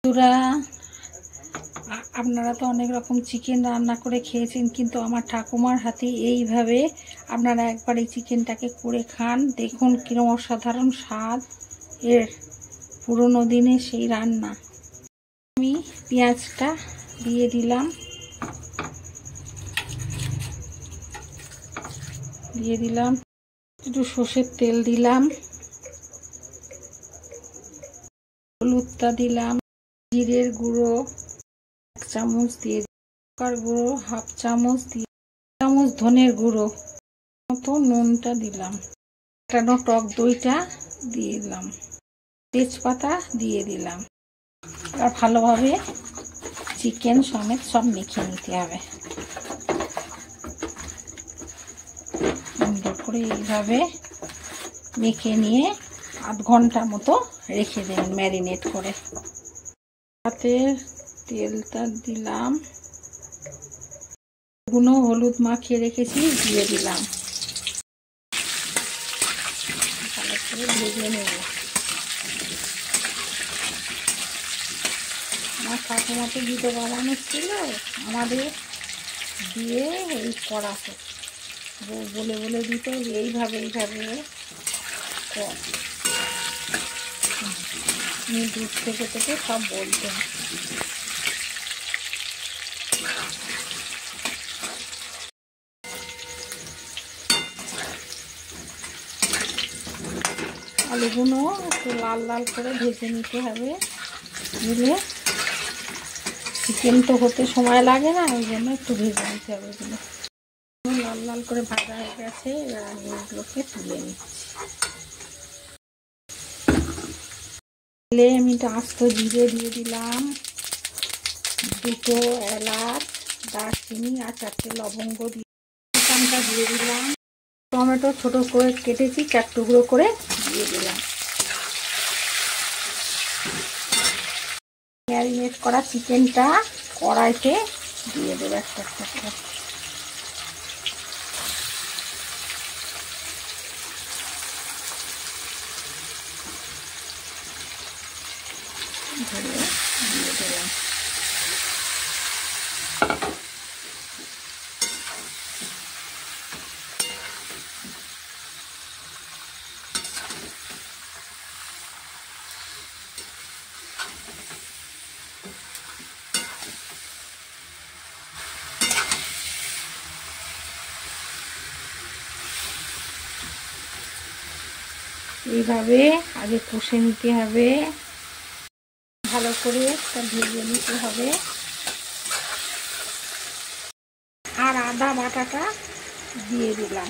বন্ধুরা, আপনারা তো অনেক রকম চিকেন রান্না করে খেয়েছেন, কিন্তু আমার ঠাকুমার হাতে এইভাবে আপনারা একবার এই চিকেনটাকে করে খান, দেখুন কিরকম অসাধারণ স্বাদ এর। পুরনো দিনে সেই রান্না। আমি পেঁয়াজটা দিয়ে দিলাম, একটু সর্ষের তেল দিলাম, হলুদটা দিলাম, জিরের গুঁড়ো 1 চামচ দিয়ে, লঙ্কার গুঁড়ো 1/2 চামচ দিয়ে, 1 চামচ ধনের গুঁড়ো মতো, নুনটা দিলাম, ফেটানো টক দইটা দিয়ে দিলাম, তেজপাতা দিয়ে দিলাম। আর ভালোভাবে চিকেন সমেত সব মেখে নিতে হবে। সুন্দর করে এইভাবে মেখে নিয়ে আধ ঘন্টা মতো রেখে দেবেন ম্যারিনেট করে। হাতে তেলটা দিলাম, গুঁড়ো হলুদ মাখিয়ে রেখেছি দিয়ে দিলাম, ভালো করে ভেজে নেব। আমার ঠাকুমাকে দিতে বানানো ছিল, আমাদের দিয়ে এই কড়াতে বলে বলে দিত এইভাবে কর। দূর থেকে সব বলতেন। আলুগুলো একটু লাল লাল করে ভেজে নিতে হবে, দিলে চিকেন তো হতে সময় লাগে না, ওই জন্য একটু ভেজে নিতে হবে। এগুলো লাল লাল করে ভাজা হয়ে গেছে, এবার আমি এগুলোকে তুলে নিচ্ছি। আমি তো আস্ত জিরে দিয়ে দিলাম, 2 এলাচ, দারচিনি আর 4টে লবঙ্গ দিয়ে দিলাম। টমেটো ছোট করে কেটেছি, 4 টুকরো করে দিয়ে দিলাম। ম্যারিনেট করা চিকেনটা কড়াইতে দিয়ে দেবো একটা করে। দিয়ে দিলাম। এইভাবে আগে কষে নিতে হবে, ভালো করে ভেজে নিতে হবে। আর আদা বাটাটা দিয়ে দিলাম,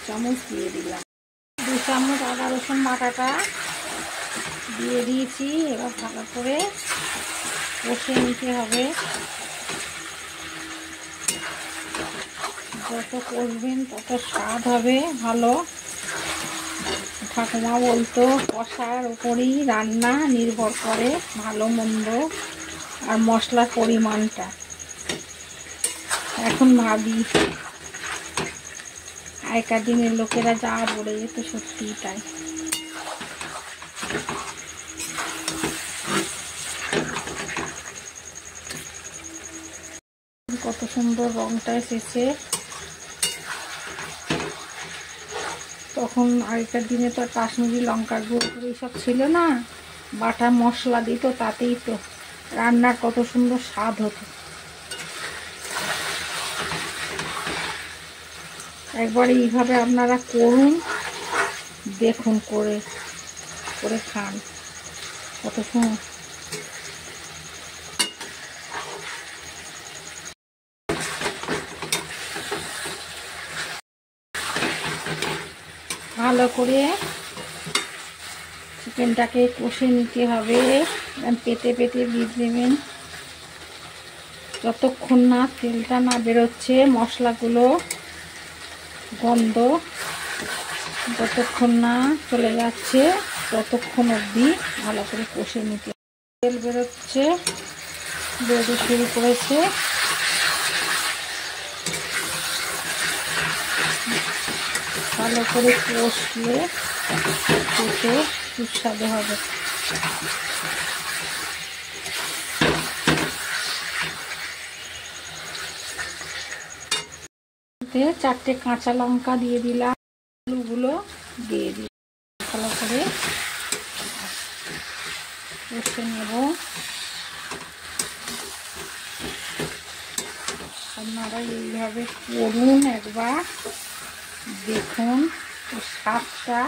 চামচ দিয়ে দিলাম। 2 চামচ আদা রসুন বাটাটা দিয়ে দিয়েছি। এবার ভালো করে কষে নিতে হবে। যত কষবেন তত স্বাদ হবে ভালো। ঠাকুমা বলতো কষার উপরই রান্না নির্ভর করে ভালো মন্দ আর মশলার পরিমাণটা। এখন ভাবি আগেকার দিনের লোকেরা যা বলে যেত সত্যিই তাই। কত সুন্দর রংটা এসেছে। তখন আগেকার দিনে তো কাশ্মীরি লঙ্কার গুঁড়ো এইসব ছিল না, বাটা মশলা দিত, তাতেই তো রান্নার কত সুন্দর স্বাদ হতো। একবার এইভাবে আপনারা করুন, দেখুন করে খান কত সুন্দর। ভালো করে চিকেনটাকে কষে নিতে হবে, পেতে দিয়ে দেবেন যতক্ষণ না তেলটা না বেরোচ্ছে, মশলাগুলো গন্ধ যতক্ষণ না চলে যাচ্ছে ততক্ষণ অবধি ভালো করে কষে নিতে। তেল বেরোচ্ছে, বেরোতে শুরু করেছে। ভালো করে কষলে সুস্বাদু হবে। চারটে কাঁচা লঙ্কা দিয়ে দিলাম, আলুগুলো দিয়ে দিলাম, ভালো করে কষে নেব। আপনারা এইভাবে করুন একবার, দেখুন স্বাদটা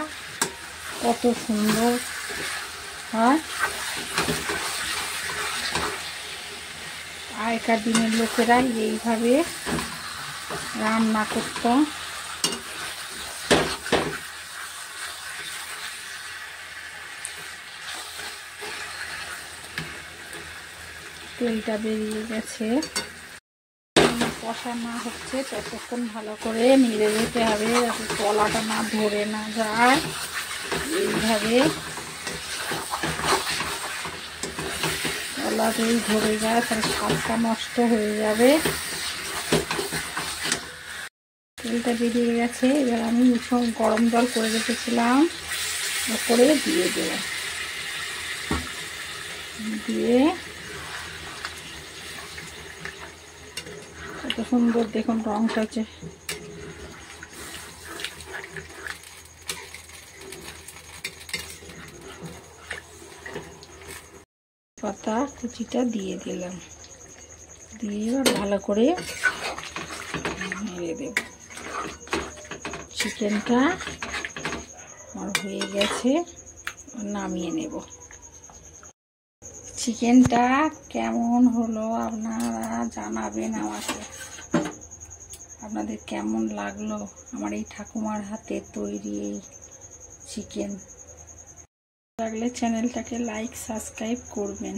কত সুন্দর হয়। আগেকার দিনের লোকেরা এইভাবে রান্না করত। তেলটা বেরিয়ে গেছে, কষা না হচ্ছে ততক্ষণ ভালো করে নেড়ে দিতে হবে যাতে তলাটা না ধরে না যায়। এইভাবে তলাতেই ধরে যায় তাহলে স্বাদটা নষ্ট হয়ে যাবে। তেলটা বেরিয়ে গেছে, এবার আমি উষম গরম জল করে রেখেছিলাম ওপরে দিয়ে দেব, দিয়ে কত সুন্দর দেখুন রংটা হচ্ছে। পাতা কুচিটা দিয়ে দিলাম, দিয়ে এবার ভালো করে নেড়ে দেব। চিকেনটা আমার হয়ে গেছে, নামিয়ে নেব। চিকেনটা কেমন হলো আপনারা জানাবেন আমাকে, আপনাদের কেমন লাগলো আমার এই ঠাকুমার হাতে তৈরি এই চিকেন। লাগলে চ্যানেলটাকে লাইক সাবস্ক্রাইব করবেন।